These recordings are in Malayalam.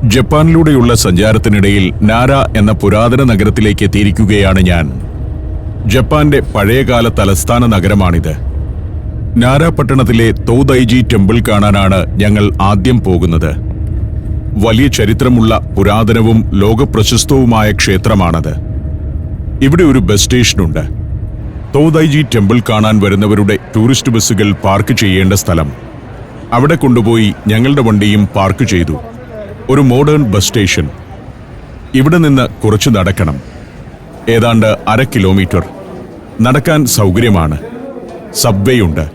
ജപ്പാനിലൂടെയുള്ള സഞ്ചാരത്തിനിടയിൽ നാര എന്ന പുരാതന നഗരത്തിലേക്ക് എത്തിയിരിക്കുകയാണ് ഞാൻ. ജപ്പാന്റെ പഴയകാല തലസ്ഥാന നഗരമാണിത്. നാര പട്ടണത്തിലെ തോദൈജി ടെമ്പിൾ കാണാനാണ് ഞങ്ങൾ ആദ്യം പോകുന്നത്. വലിയ ചരിത്രമുള്ള പുരാതനവും ലോകപ്രശസ്തവുമായ ക്ഷേത്രമാണത്. ഇവിടെ ഒരു ബസ് സ്റ്റേഷനുണ്ട്. തോദൈജി ടെമ്പിൾ കാണാൻ വരുന്നവരുടെ ടൂറിസ്റ്റ് ബസ്സുകൾ പാർക്ക് ചെയ്യേണ്ട സ്ഥലം. അവിടെ കൊണ്ടുപോയി ഞങ്ങളുടെ വണ്ടിയും പാർക്ക് ചെയ്തു. ഒരു മോഡേൺ ബസ് സ്റ്റേഷൻ. ഇവിടെ നിന്ന് കുറച്ച് നടക്കണം, ഏതാണ്ട് 1/2 കിലോമീറ്റർ. നടക്കാൻ സൗകര്യമാണ്. സബ്വേയുണ്ട്.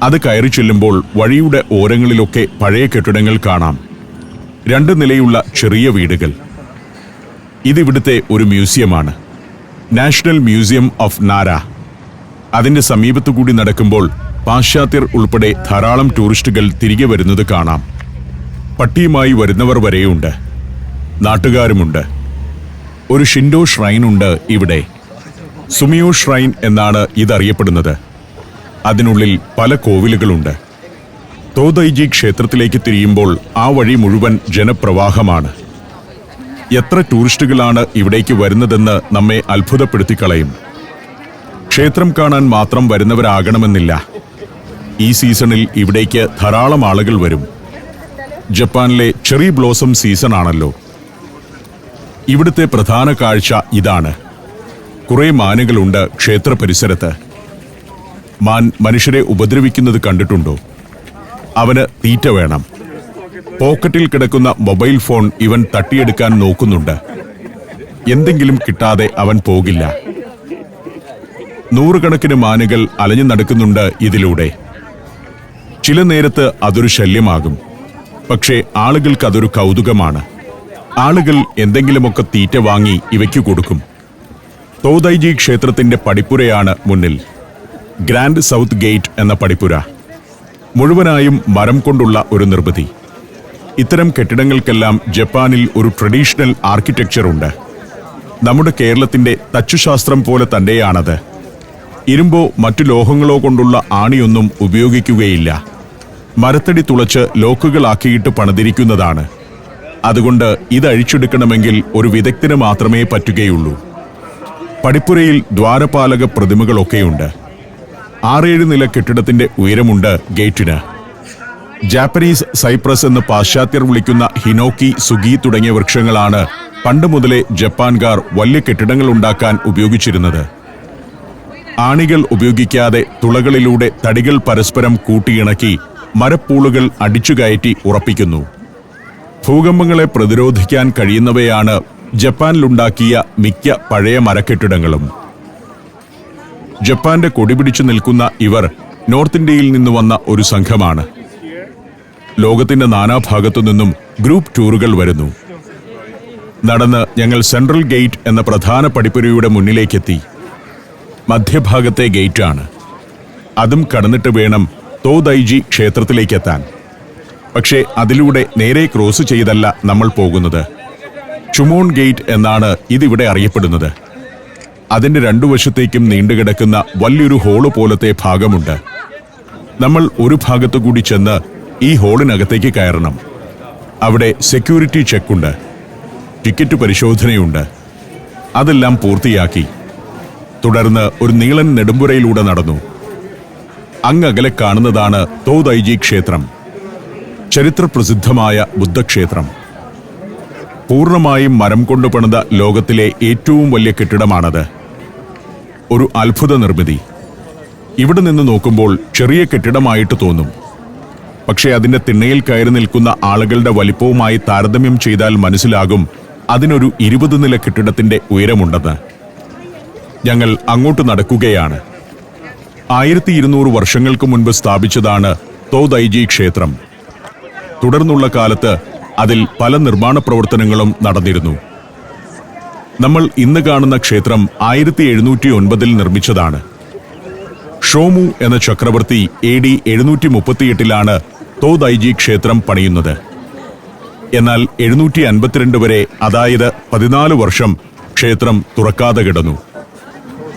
അത് കയറി ചെല്ലുമ്പോൾ വഴിയുടെ ഓരങ്ങളിലൊക്കെ പഴയ കെട്ടിടങ്ങൾ കാണാം. 2 നിലയുള്ള ചെറിയ വീടുകൾ. ഇതിവിടുത്തെ ഒരു മ്യൂസിയമാണ്, നാഷണൽ മ്യൂസിയം ഓഫ് നാര. അതിന്റെ സമീപത്തുകൂടി നടക്കുമ്പോൾ പാശ്ചാത്യർ ഉൾപ്പെടെ ധാരാളം ടൂറിസ്റ്റുകൾ തിരികെ വരുന്നത് കാണാം. പട്ടിയുമായി വരുന്നവർ വരെയുണ്ട്. നാട്ടുകാരുമുണ്ട്. ഒരു ഷിൻഡോ ഷ്രൈൻ ഉണ്ട് ഇവിടെ. സുമിയോ ഷ്രൈൻ എന്നാണ് ഇതറിയപ്പെടുന്നത്. അതിനുള്ളിൽ പല കോവിലുകളുണ്ട്. തോദൈജി ക്ഷേത്രത്തിലേക്ക് തിരിയുമ്പോൾ ആ വഴി മുഴുവൻ ജനപ്രവാഹമാണ്. എത്ര ടൂറിസ്റ്റുകളാണ് ഇവിടേക്ക് വരുന്നതെന്ന് നമ്മെ അത്ഭുതപ്പെടുത്തിക്കളയും. ക്ഷേത്രം കാണാൻ മാത്രം വരുന്നവരാകണമെന്നില്ല. ഈ സീസണിൽ ഇവിടേക്ക് ധാരാളം ആളുകൾ വരും. ജപ്പാനിലെ ചെറി ബ്ലോസം സീസൺ ആണല്ലോ. ഇവിടുത്തെ പ്രധാന കാഴ്ച ഇതാണ്. കുറെ മാനുകളുണ്ട് ക്ഷേത്ര പരിസരത്ത്. മാൻ മനുഷ്യരെ ഉപദ്രവിക്കുന്നത് കണ്ടിട്ടുണ്ടോ? അവന് തീറ്റ വേണം. പോക്കറ്റിൽ കിടക്കുന്ന മൊബൈൽ ഫോൺ ഇവൻ തട്ടിയെടുക്കാൻ നോക്കുന്നുണ്ട്. എന്തെങ്കിലും കിട്ടാതെ അവൻ പോകില്ല. 100 കണക്കിന് മാനുകൾ അലഞ്ഞു നടക്കുന്നുണ്ട് ഇതിലൂടെ. ചില നേരത്ത് അതൊരു ശല്യമാകും. പക്ഷേ ആളുകൾക്ക് അതൊരു കൗതുകമാണ്. ആളുകൾ എന്തെങ്കിലുമൊക്കെ തീറ്റ വാങ്ങി ഇവയ്ക്കു കൊടുക്കും. തോദൈജി ക്ഷേത്രത്തിന്റെ പടിപ്പുരയാണ് മുന്നിൽ. ഗ്രാൻഡ് സൗത്ത് ഗേറ്റ് എന്ന പടിപ്പുര. മുഴുവനായും മരം കൊണ്ടുള്ള ഒരു നിർമ്മിതി. ഇത്തരം കെട്ടിടങ്ങൾക്കെല്ലാം ജപ്പാനിൽ ഒരു ട്രഡീഷണൽ ആർക്കിടെക്ചർ ഉണ്ട്. നമ്മുടെ കേരളത്തിന്റെ തച്ചുശാസ്ത്രം പോലെ തന്നെയാണത്. ഇരുമ്പോ മറ്റു ലോഹങ്ങളോ കൊണ്ടുള്ള ആണിയൊന്നും ഉപയോഗിക്കുകയില്ല. മരത്തടി തുളച്ച് ലോക്കുകളാക്കിയിട്ട് പണിതിരിക്കുന്നതാണ്. അതുകൊണ്ട് ഇത് അഴിച്ചെടുക്കണമെങ്കിൽ ഒരു വിദഗ്ധന് മാത്രമേ പറ്റുകയുള്ളൂ. പടിപ്പുരയിൽ ദ്വാരപാലക പ്രതിമകളൊക്കെയുണ്ട്. 6-7 നില കെട്ടിടത്തിന്റെ ഉയരമുണ്ട് ഗേറ്റിന്. ജാപ്പനീസ് സൈപ്രസ് എന്ന് പാശ്ചാത്യർ വിളിക്കുന്ന ഹിനോക്കി, സുഗി തുടങ്ങിയ വൃക്ഷങ്ങളാണ് പണ്ട് മുതലേ ജപ്പാൻകാർ വലിയ കെട്ടിടങ്ങൾ ഉണ്ടാക്കാൻ ഉപയോഗിച്ചിരുന്നത്. ആണികൾ ഉപയോഗിക്കാതെ തുളകളിലൂടെ തടികൾ പരസ്പരം കൂട്ടിയിണക്കി മരപ്പൂളുകൾ അടിച്ചുകയറ്റി ഉറപ്പിക്കുന്നു. ഭൂകമ്പങ്ങളെ പ്രതിരോധിക്കാൻ കഴിയുന്നവയാണ് ജപ്പാനിലുണ്ടാക്കിയ മിക്ക പഴയ മരക്കെട്ടിടങ്ങളും. ജപ്പാന്റെ കൊടി പിടിച്ചു നിൽക്കുന്ന ഇവർ നോർത്ത് ഇന്ത്യയിൽ നിന്ന് വന്ന ഒരു സംഘമാണ്. ലോകത്തിന്റെ നാനാഭാഗത്തു നിന്നും ഗ്രൂപ്പ് ടൂറുകൾ വരുന്നു. നടന്ന് ഞങ്ങൾ സെൻട്രൽ ഗേറ്റ് എന്ന പ്രധാന പടിപ്പുരയുടെ മുന്നിലേക്കെത്തി. മധ്യഭാഗത്തെ ഗേറ്റാണ്. അതും കടന്നിട്ട് വേണം തോദൈജി ക്ഷേത്രത്തിലേക്കെത്താൻ. പക്ഷേ അതിലൂടെ നേരെ ക്രോസ് ചെയ്തല്ല നമ്മൾ പോകുന്നത്. ചുമോൺ ഗേറ്റ് എന്നാണ് ഇതിവിടെ അറിയപ്പെടുന്നത്. അതിന്റെ 2 വശത്തേക്കും നീണ്ടുകിടക്കുന്ന വലിയൊരു ഹോള് പോലത്തെ ഭാഗമുണ്ട്. നമ്മൾ ഒരു ഭാഗത്തുകൂടി ചെന്ന് ഈ ഹോളിനകത്തേക്ക് കയറണം. അവിടെ സെക്യൂരിറ്റി ചെക്കുണ്ട്. ടിക്കറ്റ് പരിശോധനയുണ്ട്. അതെല്ലാം പൂർത്തിയാക്കി തുടർന്ന് ഒരു നീളൻ നെടുമ്പുരയിലൂടെ നടന്നു. അങ്ങകലെ കാണുന്നതാണ് തോദൈജി ക്ഷേത്രം, ചരിത്രപ്രസിദ്ധമായ ബുദ്ധക്ഷേത്രം. പൂർണ്ണമായും മരം കൊണ്ട് പണിത ലോകത്തിലെ ഏറ്റവും വലിയ കെട്ടിടമാണത്. ഒരു അത്ഭുത നിർമ്മിതി. ഇവിടെ നിന്ന് നോക്കുമ്പോൾ ചെറിയ കെട്ടിടമായിട്ട് തോന്നും. പക്ഷേ അതിന്റെ തിണ്ണയിൽ കയറി നിൽക്കുന്ന ആളുകളുടെ വലിപ്പവുമായി താരതമ്യം ചെയ്താൽ മനസ്സിലാകും അതിനൊരു 20 നില കെട്ടിടത്തിന്റെ ഉയരമുണ്ടെന്ന്. ഞങ്ങൾ അങ്ങോട്ട് നടക്കുകയാണ്. 1200 വർഷങ്ങൾക്ക് മുൻപ് സ്ഥാപിച്ചതാണ് തോദൈജി ക്ഷേത്രം. തുടർന്നുള്ള കാലത്ത് അതിൽ പല നിർമ്മാണ പ്രവർത്തനങ്ങളും നടന്നിരുന്നു. നമ്മൾ ഇന്ന് കാണുന്ന ക്ഷേത്രം 1709 നിർമ്മിച്ചതാണ്. ഷോമു എന്ന ചക്രവർത്തി AD 738 തോദൈജി ക്ഷേത്രം പണിയുന്നത്. എന്നാൽ 752 വരെ, അതായത് 14 വർഷം ക്ഷേത്രം തുറക്കാതെ കിടന്നു.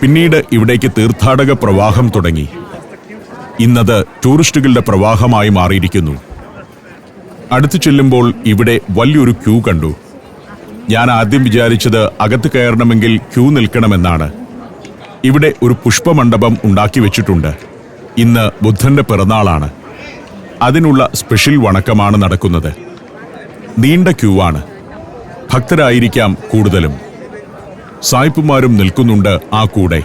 പിന്നീട് ഇവിടേക്ക് തീർത്ഥാടക പ്രവാഹം തുടങ്ങി. ഇന്നത് ടൂറിസ്റ്റുകളുടെ പ്രവാഹമായി മാറിയിരിക്കുന്നു. അടുത്തു ചെല്ലുമ്പോൾ ഇവിടെ വലിയൊരു ക്യൂ കണ്ടു. ഞാൻ ആദ്യം വിചാരിച്ചത് അകത്ത് കയറണമെങ്കിൽ ക്യൂ നിൽക്കണമെന്നാണ്. ഇവിടെ ഒരു പുഷ്പമണ്ഡപം ഉണ്ടാക്കി വെച്ചിട്ടുണ്ട്. ഇന്ന് ബുദ്ധന്റെ പിറന്നാളാണ്. അതിനുള്ള സ്പെഷ്യൽ വണക്കമാണ് നടക്കുന്നത്. നീണ്ട ക്യൂ ആണ്. ഭക്തരായിരിക്കാം കൂടുതലും. സായിപ്പുമാരും നിൽക്കുന്നുണ്ട് ആ കൂടെ.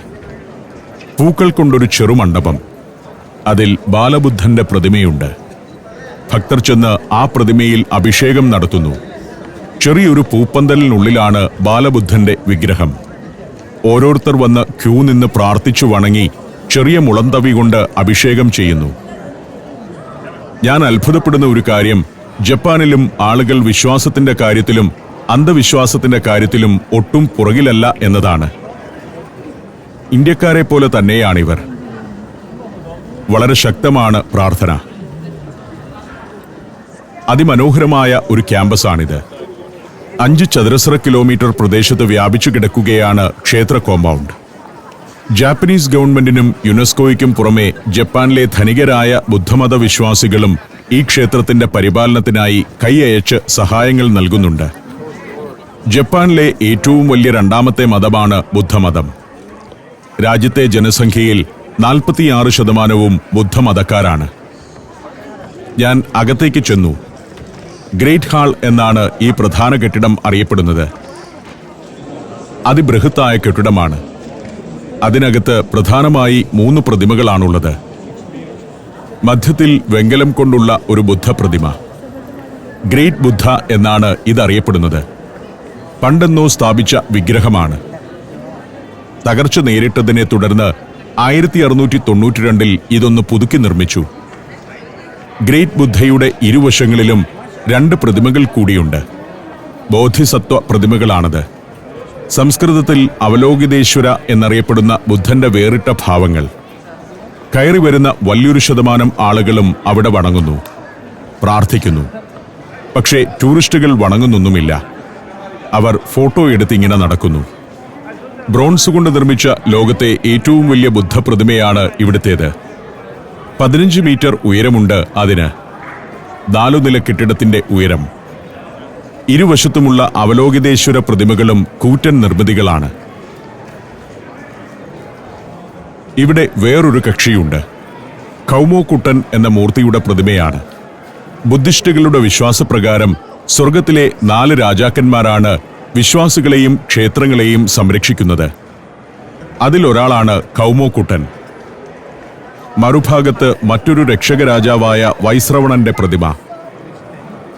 പൂക്കൾ കൊണ്ടൊരു ചെറുമണ്ഡപം. അതിൽ ബാലബുദ്ധന്റെ പ്രതിമയുണ്ട്. ഭക്തർ ചെന്ന് ആ പ്രതിമയിൽ അഭിഷേകം നടത്തുന്നു. ചെറിയൊരു പൂപ്പന്തലിനുള്ളിലാണ് ബാലബുദ്ധന്റെ വിഗ്രഹം. ഓരോരുത്തർ വന്ന് ക്യൂ നിന്ന് പ്രാർത്ഥിച്ചു വണങ്ങി ചെറിയ മുളന്തവി കൊണ്ട് അഭിഷേകം ചെയ്യുന്നു. ഞാൻ അത്ഭുതപ്പെടുന്ന ഒരു കാര്യം, ജപ്പാനിലും ആളുകൾ വിശ്വാസത്തിന്റെ കാര്യത്തിലും അന്ധവിശ്വാസത്തിന്റെ കാര്യത്തിലും ഒട്ടും പുറകിലല്ല എന്നതാണ്. ഇന്ത്യക്കാരെ പോലെ തന്നെയാണിവർ. വളരെ ശക്തമാണ് പ്രാർത്ഥന. അതിമനോഹരമായ ഒരു ക്യാമ്പസാണിത്. 5 ചതുരശ്ര കിലോമീറ്റർ പ്രദേശത്ത് വ്യാപിച്ചു കിടക്കുകയാണ് ക്ഷേത്ര കോമ്പൗണ്ട്. ജാപ്പനീസ് ഗവൺമെന്റിനും യുനെസ്കോയ്ക്കും പുറമെ ജപ്പാനിലെ ധനികരായ ബുദ്ധമത വിശ്വാസികളും ഈ ക്ഷേത്രത്തിന്റെ പരിപാലനത്തിനായി കൈയയച്ച് സഹായങ്ങൾ നൽകുന്നുണ്ട്. ജപ്പാനിലെ ഏറ്റവും വലിയ രണ്ടാമത്തെ മതമാണ് ബുദ്ധമതം. രാജ്യത്തെ ജനസംഖ്യയിൽ 46% ബുദ്ധമതക്കാരാണ്. ഞാൻ അകത്തേക്ക് ചെന്നു. ഗ്രേറ്റ് ഹാൾ എന്നാണ് ഈ പ്രധാന കെട്ടിടം അറിയപ്പെടുന്നത്. അതിബൃഹത്തായ കെട്ടിടമാണ്. അതിനകത്ത് പ്രധാനമായി 3 പ്രതിമകളാണുള്ളത്. മധ്യത്തിൽ വെങ്കലം കൊണ്ടുള്ള ഒരു ബുദ്ധപ്രതിമ. ഗ്രേറ്റ് ബുദ്ധ എന്നാണ് ഇതറിയപ്പെടുന്നത്. പണ്ടെന്നോ സ്ഥാപിച്ച വിഗ്രഹമാണ്. തകർച്ച നേരിട്ടതിനെ തുടർന്ന് 1692 ഇതൊന്ന് പുതുക്കി നിർമ്മിച്ചു. ഗ്രേറ്റ് ബുദ്ധയുടെ ഇരുവശങ്ങളിലും 2 പ്രതിമകൾ കൂടിയുണ്ട്. ബോധിസത്വ പ്രതിമകളാണത്. സംസ്കൃതത്തിൽ അവലോകിതേശ്വര എന്നറിയപ്പെടുന്ന ബുദ്ധന്റെ വേറിട്ട ഭാവങ്ങൾ. കയറി വരുന്ന വലിയൊരു ശതമാനം ആളുകളും അവിടെ വണങ്ങുന്നു, പ്രാർത്ഥിക്കുന്നു. പക്ഷേ ടൂറിസ്റ്റുകൾ വണങ്ങുന്നൊന്നുമില്ല. അവർ ഫോട്ടോ എടുത്തിങ്ങനെ നടക്കുന്നു. ബ്രോൺസ് കൊണ്ട് നിർമ്മിച്ച ലോകത്തെ ഏറ്റവും വലിയ ബുദ്ധപ്രതിമയാണ് ഇവിടുത്തേത്. 15 മീറ്റർ ഉയരമുണ്ട് അതിന്. 4 നില കെട്ടിടത്തിന്റെ ഉയരം. ഇരുവശത്തുമുള്ള അവലോകിതേശ്വര പ്രതിമകളും കൂറ്റൻ നിർമ്മിതികളാണ്. ഇവിടെ വേറൊരു കക്ഷിയുണ്ട്. കൗമോകുട്ടൻ എന്ന മൂർത്തിയുടെ പ്രതിമയാണ്. ബുദ്ധിസ്റ്റുകളുടെ വിശ്വാസപ്രകാരം സ്വർഗത്തിലെ 4 രാജാക്കന്മാരാണ് വിശ്വാസികളെയും ക്ഷേത്രങ്ങളെയും സംരക്ഷിക്കുന്നത്. അതിലൊരാളാണ് കൗമോകുട്ടൻ. മറുഭാഗത്ത് മറ്റൊരു രക്ഷകരാജാവായ വൈശ്രവണന്റെ പ്രതിമ.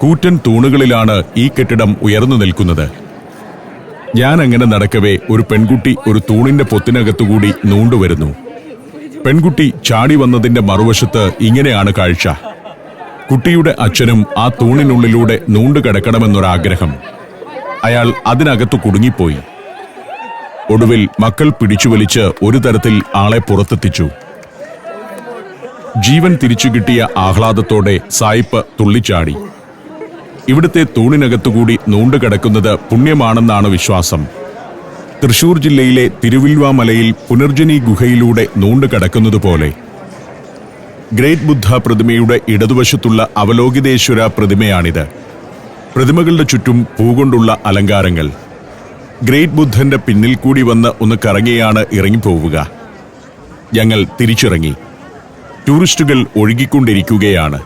കൂറ്റൻ തൂണുകളിലാണ് ഈ കെട്ടിടം ഉയർന്നു നിൽക്കുന്നത്. ഞാൻ അങ്ങനെ നടക്കവേ ഒരു പെൺകുട്ടി ഒരു തൂണിന്റെ പൊത്തിനകത്തുകൂടി നൂണ്ടുവരുന്നു. പെൺകുട്ടി ചാടി വന്നതിന്റെ മറുവശത്ത് ഇങ്ങനെയാണ് കാഴ്ച. കുട്ടിയുടെ അച്ഛനും ആ തൂണിനുള്ളിലൂടെ നൂണ്ടുകിടക്കണമെന്നൊരാഗ്രഹം. അയാൾ അതിനകത്തു കുടുങ്ങിപ്പോയി. ഒടുവിൽ മക്കൾ പിടിച്ചുവലിച്ച് ഒരു തരത്തിൽ ആളെ പുറത്തെത്തിച്ചു. ജീവൻ തിരിച്ചു കിട്ടിയ ആഹ്ലാദത്തോടെ സായിപ്പ് തുള്ളിച്ചാടി. ഇവിടുത്തെ തൂണിനകത്തുകൂടി നൂണ്ടുകിടക്കുന്നത് പുണ്യമാണെന്നാണ് വിശ്വാസം. തൃശൂർ ജില്ലയിലെ തിരുവില്വാമലയിൽ പുനർജനി ഗുഹയിലൂടെ നൂണ്ടുകിടക്കുന്നതുപോലെ. ഗ്രേറ്റ് ബുദ്ധ പ്രതിമയുടെ ഇടതുവശത്തുള്ള അവലോകിതേശ്വര പ്രതിമയാണിത്. പ്രതിമകളുടെ ചുറ്റും പൂകൊണ്ടുള്ള അലങ്കാരങ്ങൾ. ഗ്രേറ്റ് ബുദ്ധന്റെ പിന്നിൽ കൂടി വന്ന് ഒന്ന് കറങ്ങിയാണ് ഇറങ്ങിപ്പോവുക. ഞങ്ങൾ തിരിച്ചിറങ്ങി. ടൂറിസ്റ്റുകൾ ഒഴുകിക്കൊണ്ടിരിക്കുകയാണ്.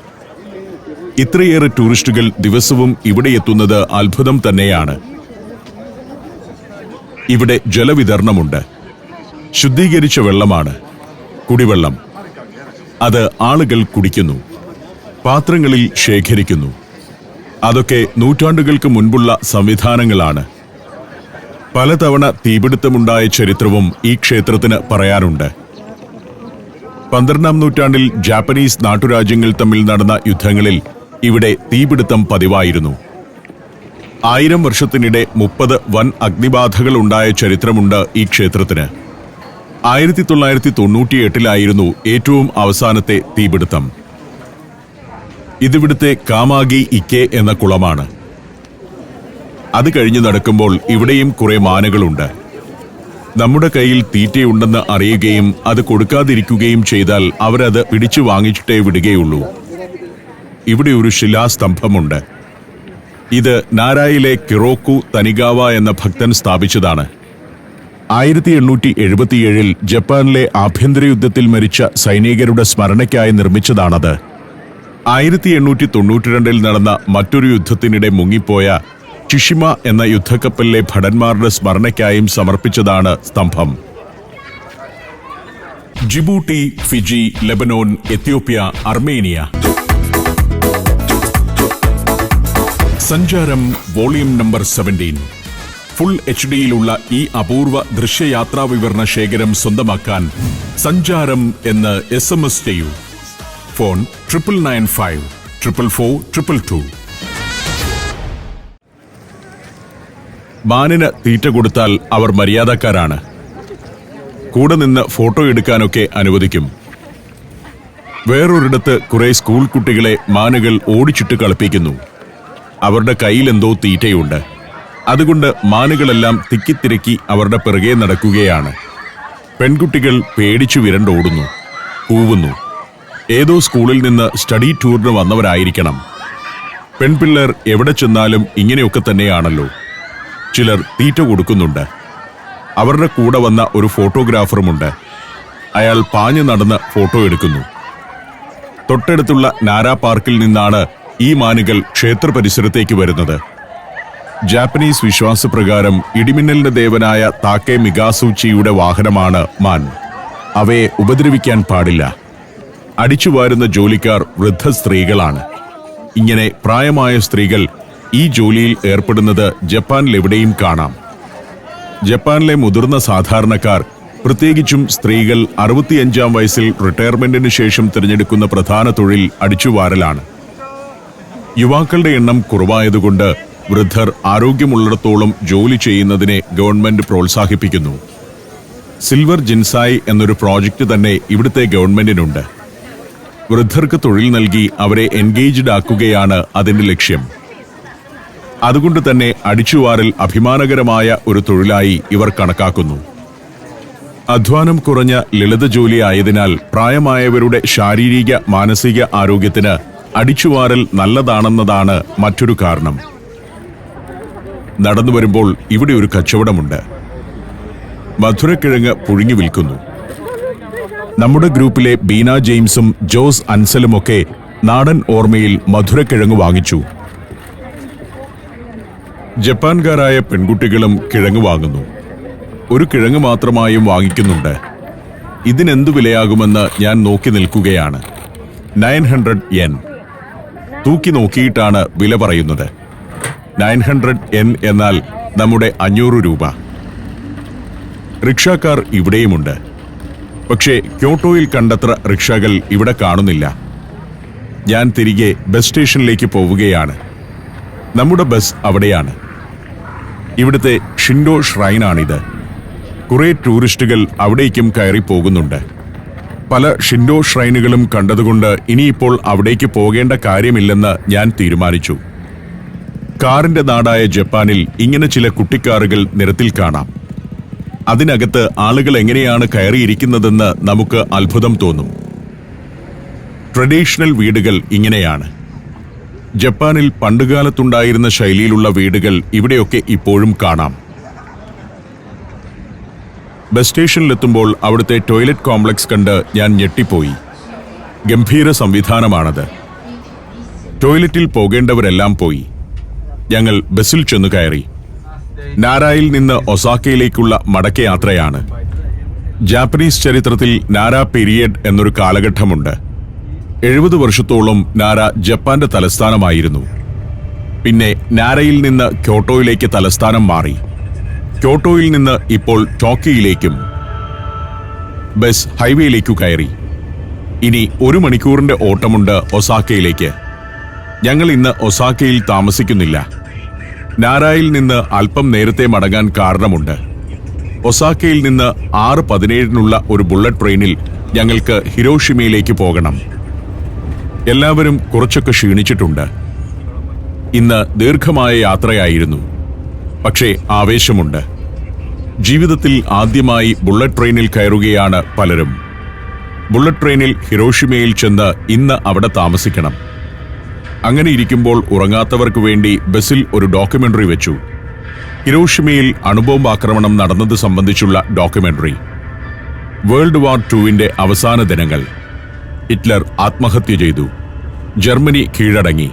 ഇത്രയേറെ ടൂറിസ്റ്റുകൾ ദിവസവും ഇവിടെ എത്തുന്നത് അത്ഭുതം തന്നെയാണ്. ഇവിടെ ജലവിതരണമുണ്ട്. ശുദ്ധീകരിച്ച വെള്ളമാണ്, കുടിവെള്ളം. അത് ആളുകൾ കുടിക്കുന്നു, പാത്രങ്ങളിൽ ശേഖരിക്കുന്നു. അതൊക്കെ നൂറ്റാണ്ടുകൾക്ക് മുൻപുള്ള സംവിധാനങ്ങളാണ്. പലതവണ തീപിടുത്തമുണ്ടായ ചരിത്രവും ഈ ക്ഷേത്രത്തിന് പറയാനുണ്ട്. 12ാം നൂറ്റാണ്ടിൽ ജാപ്പനീസ് നാട്ടുരാജ്യങ്ങൾ തമ്മിൽ നടന്ന യുദ്ധങ്ങളിൽ ഇവിടെ തീപിടുത്തം പതിവായിരുന്നു. 1000 വർഷത്തിനിടെ 30 വൻ അഗ്നിബാധകൾ ഉണ്ടായ ചരിത്രമുണ്ട് ഈ ക്ഷേത്രത്തിന്. 1998 ഏറ്റവും അവസാനത്തെ തീപിടുത്തം. ഇതിവിടുത്തെ കാമാഗി ഇക്കെ എന്ന കുളമാണ്. അത് കഴിഞ്ഞ് നടക്കുമ്പോൾ ഇവിടെയും കുറെ മാനുകളുണ്ട്. നമ്മുടെ കയ്യിൽ തീറ്റയുണ്ടെന്ന് അറിയുകയും അത് കൊടുക്കാതിരിക്കുകയും ചെയ്താൽ അവരത് പിടിച്ചു വാങ്ങിച്ചിട്ടേ വിടുകയുള്ളൂ. ഇവിടെ ഒരു ശിലാസ്തംഭമുണ്ട്. ഇത് നാരായിലെ കിറോക്കു തനിഗാവ എന്ന ഭക്തൻ സ്ഥാപിച്ചതാണ്. 1877 ജപ്പാനിലെ ആഭ്യന്തര യുദ്ധത്തിൽ മരിച്ച സൈനികരുടെ സ്മരണയ്ക്കായി നിർമ്മിച്ചതാണത്. 1892 നടന്ന മറ്റൊരു യുദ്ധത്തിനിടെ മുങ്ങിപ്പോയ ചിഷിമ എന്ന യുദ്ധക്കപ്പലിലെ ഭടന്മാരുടെ സ്മരണയ്ക്കായും സമർപ്പിച്ചതാണ് സ്തംഭം. Djibouti, Fiji, Lebanon, Ethiopia, Armenia. സഞ്ചാരം വോളിയം നമ്പർ 17. ഫുൾ HD-യിലുള്ള ഈ അപൂർവ ദൃശ്യയാത്രാ വിവരണ ശേഖരം സ്വന്തമാക്കാൻ സഞ്ചാരം എന്ന് SMS ചെയ്യൂ. ഫോൺ 9995 444 222. മാനിന് തീറ്റ കൊടുത്താൽ അവർ മര്യാദക്കാരാണ്. കൂടെ നിന്ന് ഫോട്ടോ എടുക്കാനൊക്കെ അനുവദിക്കും. വേറൊരിടത്ത് കുറെ സ്കൂൾ കുട്ടികളെ മാനുകൾ ഓടിച്ചിട്ട് കളിപ്പിക്കുന്നു. അവരുടെ കയ്യിലെന്തോ തീറ്റയുണ്ട്. അതുകൊണ്ട് മാനുകളെല്ലാം തിക്കിത്തിരക്കി അവരുടെ പിറകെ നടക്കുകയാണ്. പെൺകുട്ടികൾ പേടിച്ചു വിരണ്ടോടുന്നു, കൂവുന്നു. ഏതോ സ്കൂളിൽ നിന്ന് സ്റ്റഡി ടൂറിന് വന്നവരായിരിക്കണം. പെൺപിള്ളേർ എവിടെ ചെന്നാലും ഇങ്ങനെയൊക്കെ തന്നെയാണല്ലോ. ചിലർ തീറ്റ കൊടുക്കുന്നുണ്ട്. അവരുടെ കൂടെ വന്ന ഒരു ഫോട്ടോഗ്രാഫറുമുണ്ട്. അയാൾ പാഞ്ഞു നടന്ന് ഫോട്ടോ എടുക്കുന്നു. തൊട്ടടുത്തുള്ള നാരാ പാർക്കിൽ നിന്നാണ് ഈ മാനുകൾ ക്ഷേത്ര പരിസരത്തേക്ക് വരുന്നത്. ജാപ്പനീസ് വിശ്വാസപ്രകാരം ഇടിമിന്നലിന്റെ ദേവനായ താക്കെ മിഗാസൂച്ചിയുടെ വാഹനമാണ് മാൻ. അവയെ ഉപദ്രവിക്കാൻ പാടില്ല. അടിച്ചുവാരുന്ന ജോലിക്കാർ വൃദ്ധ സ്ത്രീകളാണ്. ഇങ്ങനെ പ്രായമായ സ്ത്രീകൾ ഈ ജോലിയിൽ ഏർപ്പെടുന്നത് ജപ്പാനിലെവിടെയും കാണാം. ജപ്പാനിലെ മുതിർന്ന സാധാരണക്കാർ, പ്രത്യേകിച്ചും സ്ത്രീകൾ 65-ാം വയസ്സിൽ റിട്ടയർമെന്റിന് ശേഷം തിരഞ്ഞെടുക്കുന്ന പ്രധാന തൊഴിൽ അടിച്ചുവാരലാണ്. യുവാക്കളുടെ എണ്ണം കുറവായതുകൊണ്ട് വൃദ്ധർ ആരോഗ്യമുള്ളിടത്തോളം ജോലി ചെയ്യുന്നതിനെ ഗവൺമെന്റ് പ്രോത്സാഹിപ്പിക്കുന്നു. സിൽവർ ജിൻസായ് എന്നൊരു പ്രോജക്റ്റ് തന്നെ ഇവിടുത്തെ ഗവൺമെന്റിനുണ്ട്. വൃദ്ധർക്ക് തൊഴിൽ നൽകി അവരെ എൻഗേജ്ഡ് ആക്കുകയാണ് അതിന്റെ ലക്ഷ്യം. അതുകൊണ്ട് തന്നെ അടിച്ചുവാരൽ അഭിമാനകരമായ ഒരു തൊഴിലായി ഇവർ കണക്കാക്കുന്നു. അധ്വാനം കുറഞ്ഞ ലളിത ജോലി ആയതിനാൽ പ്രായമായവരുടെ ശാരീരിക മാനസിക ആരോഗ്യത്തിന് അടിച്ചുവാരൽ നല്ലതാണെന്നതാണ് മറ്റൊരു കാരണം. നടന്നു വരുമ്പോൾ ഇവിടെ ഒരു കച്ചവടമുണ്ട്. മധുരക്കിഴങ്ങ് പുഴുങ്ങി വിൽക്കുന്നു. നമ്മുടെ ഗ്രൂപ്പിലെ ബീന ജെയിംസും ജോസ് അൻസലുമൊക്കെ നാടൻ ഓർമ്മയിൽ മധുരക്കിഴങ്ങ് വാങ്ങിച്ചു. ജപ്പാൻകാരായ പെൺകുട്ടികളും കിഴങ്ങ് വാങ്ങുന്നു. ഒരു കിഴങ്ങ് മാത്രമായും വാങ്ങിക്കുന്നുണ്ട്. ഇതിനെന്തു വിലയാകുമെന്ന് ഞാൻ നോക്കി നിൽക്കുകയാണ്. 900 yen. തൂക്കി നോക്കിയിട്ടാണ് വില പറയുന്നത്. 900 yen എന്നാൽ നമ്മുടെ 500 രൂപ. റിക്ഷാക്കാർ ഇവിടെയുമുണ്ട്. പക്ഷേ ക്യോട്ടോയിൽ കണ്ടത്ര റിക്ഷകൾ ഇവിടെ കാണുന്നില്ല. ഞാൻ തിരികെ ബസ് സ്റ്റേഷനിലേക്ക് പോവുകയാണ്. നമ്മുടെ ബസ് അവിടെയാണ്. ഇവിടുത്തെ ഷിൻഡോ ഷ്രൈനാണിത്. കുറെ ടൂറിസ്റ്റുകൾ അവിടേക്കും കയറി പോകുന്നുണ്ട്. പല ഷിൻഡോ ഷ്രൈനുകളും കണ്ടതുകൊണ്ട് ഇനിയിപ്പോൾ അവിടേക്ക് പോകേണ്ട കാര്യമില്ലെന്ന് ഞാൻ തീരുമാനിച്ചു. കാറിന്റെ നാടായ ജപ്പാനിൽ ഇങ്ങനെ ചില കുട്ടിക്കാറുകൾ നിരത്തിൽ കാണാം. അതിനകത്ത് ആളുകൾ എങ്ങനെയാണ് കയറിയിരിക്കുന്നതെന്ന് നമുക്ക് അത്ഭുതം തോന്നും. ട്രഡീഷണൽ വീടുകൾ ഇങ്ങനെയാണ്. ജപ്പാനിൽ പണ്ടുകാലത്തുണ്ടായിരുന്ന ശൈലിയിലുള്ള വീടുകൾ ഇവിടെയൊക്കെ ഇപ്പോഴും കാണാം. ബസ് സ്റ്റേഷനിലെത്തുമ്പോൾ അവിടുത്തെ ടോയ്ലറ്റ് കോംപ്ലക്സ് കണ്ട് ഞാൻ ഞെട്ടിപ്പോയി. ഗംഭീര സംവിധാനമാണത്. ടോയ്ലറ്റിൽ പോകേണ്ടവരെല്ലാം പോയി. ഞങ്ങൾ ബസ്സിൽ ചെന്നു കയറി. നാരായിൽ നിന്ന് ഒസാക്കയിലേക്കുള്ള മടക്കയാത്രയാണ്. ജാപ്പനീസ് ചരിത്രത്തിൽ നാരാ പീരിയഡ് എന്നൊരു കാലഘട്ടമുണ്ട്. 70 വർഷത്തോളം നാര ജപ്പാന്റെ തലസ്ഥാനമായിരുന്നു. പിന്നെ നാരയിൽ നിന്ന് ക്യോട്ടോയിലേക്ക് തലസ്ഥാനം മാറി. ക്യോട്ടോയിൽ നിന്ന് ഇപ്പോൾ ടോക്കിയോയിലേക്കും. ബസ് ഹൈവേയിലേക്കു കയറി. ഇനി 1 മണിക്കൂറിന്റെ ഓട്ടമുണ്ട് ഒസാക്കയിലേക്ക്. ഞങ്ങൾ ഇന്ന് ഒസാക്കയിൽ താമസിക്കുന്നില്ല. നാരായിൽ നിന്ന് അല്പം നേരത്തെ മടങ്ങാൻ കാരണമുണ്ട്. ഒസാക്കയിൽ നിന്ന് 6:17 ഒരു ബുള്ളറ്റ് ട്രെയിനിൽ ഞങ്ങൾക്ക് ഹിരോഷിമയിലേക്ക് പോകണം. എല്ലാവരും കുറച്ചൊക്കെ ക്ഷീണിച്ചിട്ടുണ്ട്. ഇന്ന് ദീർഘമായ യാത്രയായിരുന്നു. പക്ഷേ ആവേശമുണ്ട്. ജീവിതത്തിൽ ആദ്യമായി ബുള്ളറ്റ് ട്രെയിനിൽ കയറുകയാണ് പലരും. ബുള്ളറ്റ് ട്രെയിനിൽ ഹിരോഷിമയിൽ ചെന്ന് ഇന്ന് അവിടെ താമസിക്കണം. അങ്ങനെ ഇരിക്കുമ്പോൾ ഉറങ്ങാത്തവർക്ക് വേണ്ടി ബസിൽ ഒരു ഡോക്യുമെന്ററി വെച്ചു. ഹിരോഷിമയിൽ അണുബോംബ് ആക്രമണം നടന്നത് സംബന്ധിച്ചുള്ള ഡോക്യുമെന്ററി. വേൾഡ് വാർ II അവസാന ദിനങ്ങൾ. ഹിറ്റ്ലർ ആത്മഹത്യ ചെയ്തു. ജർമ്മനി കീഴടങ്ങി.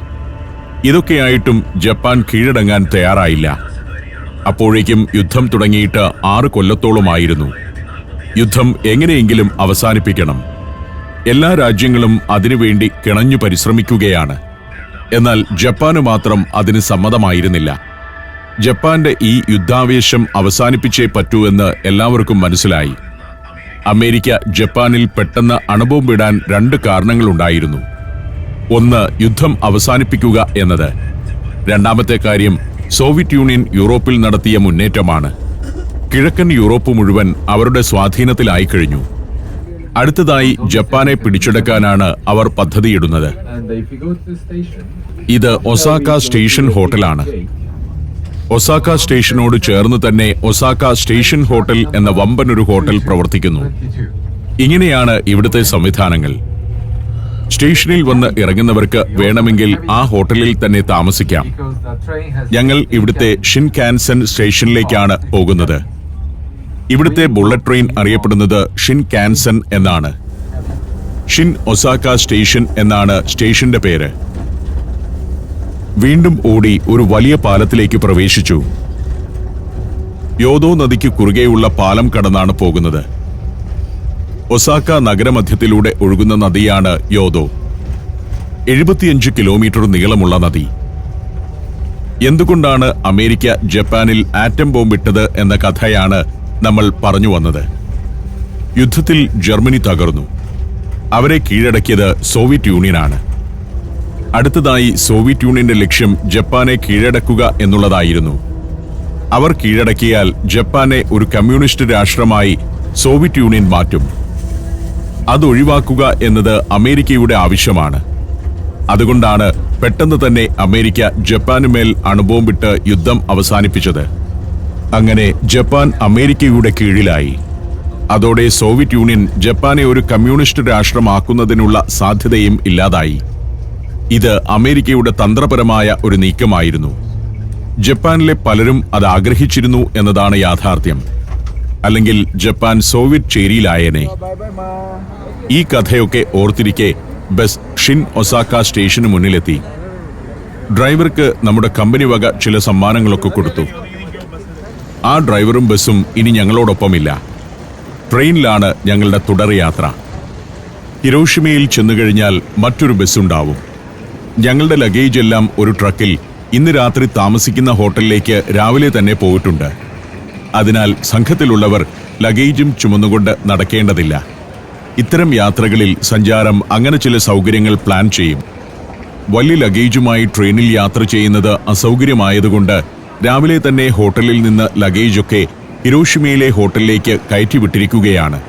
ഇതൊക്കെയായിട്ടും ജപ്പാൻ കീഴടങ്ങാൻ തയ്യാറായില്ല. അപ്പോഴേക്കും യുദ്ധം തുടങ്ങിയിട്ട് 6 കൊല്ലത്തോളമായിരുന്നു. യുദ്ധം എങ്ങനെയെങ്കിലും അവസാനിപ്പിക്കണം. എല്ലാ രാജ്യങ്ങളും അതിനുവേണ്ടി കിണഞ്ഞു പരിശ്രമിക്കുകയാണ്. എന്നാൽ ജപ്പാന് മാത്രം അതിന് സമ്മതമായിരുന്നില്ല. ജപ്പാന്റെ ഈ യുദ്ധാവേശം അവസാനിപ്പിച്ചേ പറ്റൂ എന്ന് എല്ലാവർക്കും മനസ്സിലായി. അമേരിക്ക ജപ്പാനിൽ പെട്ടെന്ന് അണുബോംബിടാൻ 2 കാരണങ്ങളുണ്ടായിരുന്നു. ഒന്ന്, യുദ്ധം അവസാനിപ്പിക്കുക എന്നത്. രണ്ടാമത്തെ കാര്യം, സോവിയറ്റ് യൂണിയൻ യൂറോപ്പിൽ നടത്തിയ മുന്നേറ്റമാണ്. കിഴക്കൻ യൂറോപ്പ് മുഴുവൻ അവരുടെ സ്വാധീനത്തിലായിക്കഴിഞ്ഞു. അടുത്തതായി ജപ്പാനെ പിടിച്ചെടുക്കാനാണ് അവർ പദ്ധതിയിടുന്നത്. ഇത് ഒസാക്ക സ്റ്റേഷൻ ഹോട്ടലാണ്. ഒസാക്ക സ്റ്റേഷനോട് ചേർന്ന് തന്നെ ഒസാക്ക സ്റ്റേഷൻ ഹോട്ടൽ എന്ന വമ്പനൊരു ഹോട്ടൽ പ്രവർത്തിക്കുന്നു. ഇങ്ങനെയാണ് ഇവിടുത്തെ സംവിധാനങ്ങൾ. സ്റ്റേഷനിൽ വന്ന് ഇറങ്ങുന്നവർക്ക് വേണമെങ്കിൽ ആ ഹോട്ടലിൽ തന്നെ താമസിക്കാം. ഞങ്ങൾ ഇവിടുത്തെ ഷിൻകാൻസൻ സ്റ്റേഷനിലേക്കാണ് പോകുന്നത്. ഇവിടുത്തെ ബുള്ളറ്റ് ട്രെയിൻ അറിയപ്പെടുന്നത് ഷിൻകാൻസൻ എന്നാണ്. ഷിൻ ഒസാക്ക സ്റ്റേഷൻ എന്നാണ് സ്റ്റേഷന്റെ പേര്. വീണ്ടും ഓടി ഒരു വലിയ പാലത്തിലേക്ക് പ്രവേശിച്ചു. യോദോ നദിക്ക് കുറുകെയുള്ള പാലം കടന്നാണ് പോകുന്നത്. ഒസാക്ക നഗരമധ്യത്തിലൂടെ ഒഴുകുന്ന നദിയാണ് യോദോ. 75 കിലോമീറ്റർ നീളമുള്ള നദി. എന്തുകൊണ്ടാണ് അമേരിക്ക ജപ്പാനിൽ ആറ്റം ബോംബിട്ടത് എന്ന കഥയാണ് നമ്മൾ പറഞ്ഞു വന്നത്. യുദ്ധത്തിൽ ജർമ്മനി തകർന്നു. അവരെ കീഴടക്കിയത് സോവിയറ്റ് യൂണിയനാണ്. അടുത്തതായി സോവിയറ്റ് യൂണിയന്റെ ലക്ഷ്യം ജപ്പാനെ കീഴടക്കുക എന്നുള്ളതായിരുന്നു. അവർ കീഴടക്കിയാൽ ജപ്പാനെ ഒരു കമ്മ്യൂണിസ്റ്റ് രാഷ്ട്രമായി സോവിയറ്റ് യൂണിയൻ മാറ്റും. അതൊഴിവാക്കുക എന്നത് അമേരിക്കയുടെ ആവശ്യമാണ്. അതുകൊണ്ടാണ് പെട്ടെന്ന് തന്നെ അമേരിക്ക ജപ്പാനുമേൽ അണുബോംബിട്ട് യുദ്ധം അവസാനിപ്പിച്ചത്. അങ്ങനെ ജപ്പാൻ അമേരിക്കയുടെ കീഴിലായി. അതോടെ സോവിയറ്റ് യൂണിയൻ ജപ്പാനെ ഒരു കമ്മ്യൂണിസ്റ്റ് രാഷ്ട്രമാക്കുന്നതിനുള്ള സാധ്യതയും ഇല്ലാതായി. ഇത് അമേരിക്കയുടെ തന്ത്രപരമായ ഒരു നീക്കമായിരുന്നു. ജപ്പാനിലെ പലരും അത് ആഗ്രഹിച്ചിരുന്നു എന്നതാണ് യാഥാർത്ഥ്യം. അല്ലെങ്കിൽ ജപ്പാൻ സോവിയറ്റ് ചേരിയിലായേനെ. ഈ കഥയൊക്കെ ഓർത്തിരിക്കെ ബസ് ഷിൻ ഒസാക്ക സ്റ്റേഷന് മുന്നിലെത്തി. ഡ്രൈവർക്ക് നമ്മുടെ കമ്പനി വക ചില സമ്മാനങ്ങളൊക്കെ കൊടുത്തു. ആ ഡ്രൈവറും ബസ്സും ഇനി ഞങ്ങളോടൊപ്പമില്ല. ട്രെയിനിലാണ് ഞങ്ങളുടെ തുടർ യാത്ര. ഹിരോഷിമയിൽ ചെന്നുകഴിഞ്ഞാൽ മറ്റൊരു ബസ്സുണ്ടാവും. ഞങ്ങളുടെ ലഗേജ് എല്ലാം ഒരു ട്രക്കിൽ ഇന്ന് രാത്രി താമസിക്കുന്ന ഹോട്ടലിലേക്ക് രാവിലെ തന്നെ പോയിട്ടുണ്ട്. അതിനാൽ സംഘത്തിലുള്ളവർ ലഗേജും ചുമന്നുകൊണ്ട് നടക്കേണ്ടതില്ല. ഇത്തരം യാത്രകളിൽ സഞ്ചാരം അങ്ങനെ ചില സൗകര്യങ്ങൾ പ്ലാൻ ചെയ്യും. വലിയ ലഗേജുമായി ട്രെയിനിൽ യാത്ര ചെയ്യുന്നത് അസൗകര്യമായതുകൊണ്ട് രാവിലെ തന്നെ ഹോട്ടലിൽ നിന്ന് ലഗേജൊക്കെ ഹിരോഷിമയിലെ ഹോട്ടലിലേക്ക് കയറ്റിവിട്ടിരിക്കുകയാണ്.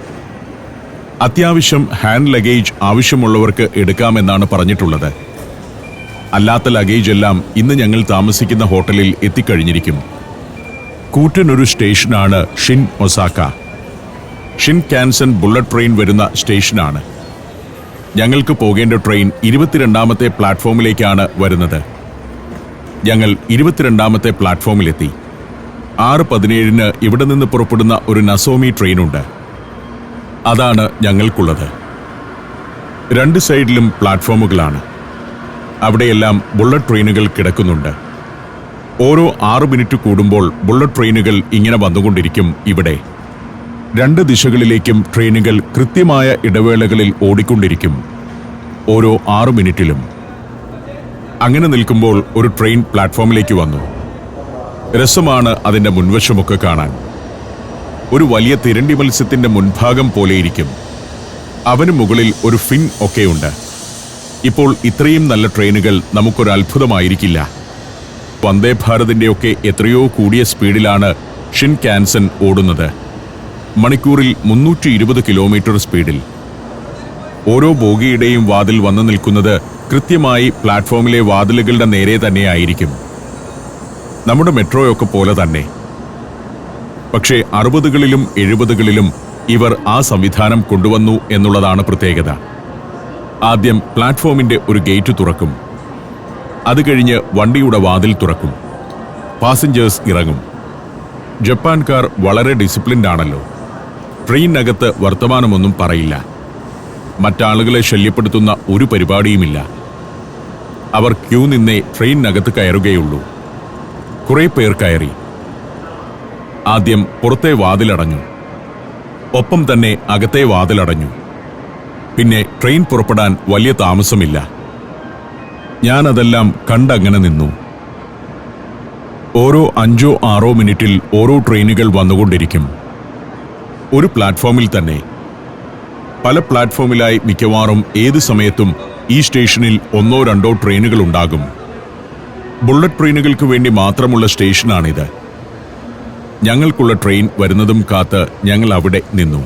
അത്യാവശ്യം ഹാൻഡ് ലഗേജ് ആവശ്യമുള്ളവർക്ക് എടുക്കാമെന്നാണ് പറഞ്ഞിട്ടുള്ളത്. അല്ലാത്ത ലഗേജ് എല്ലാം ഇന്ന് ഞങ്ങൾ താമസിക്കുന്ന ഹോട്ടലിൽ എത്തിക്കഴിഞ്ഞിരിക്കും. കൂറ്റനൊരു സ്റ്റേഷനാണ് shin Osaka. Shinkansen bullet train വരുന്ന സ്റ്റേഷനാണ്. ഞങ്ങൾക്ക് പോകേണ്ട ട്രെയിൻ 22ാമത്തെ പ്ലാറ്റ്ഫോമിലേക്കാണ് വരുന്നത്. ഞങ്ങൾ 22ാമത്തെ പ്ലാറ്റ്ഫോമിലെത്തി. 6:17 ഇവിടെ നിന്ന് പുറപ്പെടുന്ന ഒരു നസോമി ട്രെയിനുണ്ട്. അതാണ് ഞങ്ങൾക്കുള്ളത്. 2 സൈഡിലും പ്ലാറ്റ്ഫോമുകളാണ്. അവിടെയെല്ലാം ബുള്ളറ്റ് ട്രെയിനുകൾ കിടക്കുന്നുണ്ട്. ഓരോ 6 മിനിറ്റ് കൂടുമ്പോൾ ബുള്ളറ്റ് ട്രെയിനുകൾ ഇങ്ങനെ വന്നുകൊണ്ടിരിക്കും. ഇവിടെ 2 ദിശകളിലേക്കും ട്രെയിനുകൾ കൃത്യമായ ഇടവേളകളിൽ ഓടിക്കൊണ്ടിരിക്കും, ഓരോ 6 മിനിറ്റിലും. അങ്ങനെ നിൽക്കുമ്പോൾ ഒരു ട്രെയിൻ പ്ലാറ്റ്ഫോമിലേക്ക് വന്നു. രസമാണ് അതിന്റെ മുൻവശമൊക്കെ കാണാൻ. ഒരു വലിയ തിരണ്ടി മത്സ്യത്തിന്റെ മുൻഭാഗം പോലെയിരിക്കും. അവന് മുകളിൽ ഒരു ഫിൻ ഒക്കെയുണ്ട്. ഇപ്പോൾ ഇത്രയും നല്ല ട്രെയിനുകൾ നമുക്കൊരു അത്ഭുതമായിരിക്കില്ല. വന്ദേ ഭാരതിന്റെയൊക്കെ എത്രയോ കൂടിയ സ്പീഡിലാണ് ഷിൻകാൻസൻ ഓടുന്നത്. മണിക്കൂറിൽ 320 കിലോമീറ്റർ സ്പീഡിൽ. ഓരോ ബോഗിയുടെയും വാതിൽ വന്നു നിൽക്കുന്നത് കൃത്യമായി പ്ലാറ്റ്ഫോമിലെ വാതിലുകളുടെ നേരെ തന്നെയായിരിക്കും. നമ്മുടെ മെട്രോയൊക്കെ പോലെ തന്നെ. പക്ഷേ 60കളിലും 70കളിലും ഇവർ ആ സംവിധാനം കൊണ്ടുവന്നു എന്നുള്ളതാണ് പ്രത്യേകത. ആദ്യം പ്ലാറ്റ്ഫോമിന്റെ ഒരു ഗേറ്റ് തുറക്കും. അത് കഴിഞ്ഞ് വണ്ടിയുടെ വാതിൽ തുറക്കും. പാസഞ്ചേഴ്സ് ഇറങ്ങും. ജപ്പാൻകാർ വളരെ ഡിസിപ്ലിൻഡ് ആണല്ലോ. ട്രെയിനകത്ത് വർത്തമാനമൊന്നും പറയില്ല. മറ്റാളുകളെ ശല്യപ്പെടുത്തുന്ന ഒരു പരിപാടിയുമില്ല. അവർ ക്യൂ നിന്നേ ട്രെയിനകത്ത് കയറുകയുള്ളൂ. കുറെ പേർ കയറി. ആദ്യം പുറത്തെ വാതിലടഞ്ഞു. ഒപ്പം തന്നെ അകത്തെ വാതിലടഞ്ഞു. പിന്നെ ട്രെയിൻ പുറപ്പെടാൻ വലിയ താമസമില്ല. ഞാനതെല്ലാം കണ്ടങ്ങനെ നിന്നു. ഓരോ 5-6 മിനിറ്റിൽ ഓരോ ട്രെയിനുകൾ വന്നുകൊണ്ടിരിക്കും. ഒരു പ്ലാറ്റ്ഫോമിൽ തന്നെ. പല പ്ലാറ്റ്ഫോമിലായി മിക്കവാറും ഏത് സമയത്തും ഈ സ്റ്റേഷനിൽ 1-2 ട്രെയിനുകൾ ഉണ്ടാകും. ബുള്ളറ്റ് ട്രെയിനുകൾക്ക് വേണ്ടി മാത്രമുള്ള സ്റ്റേഷനാണിത്. ഞങ്ങൾക്കുള്ള ട്രെയിൻ വരുന്നതും കാത്ത് ഞങ്ങൾ അവിടെ നിന്നു.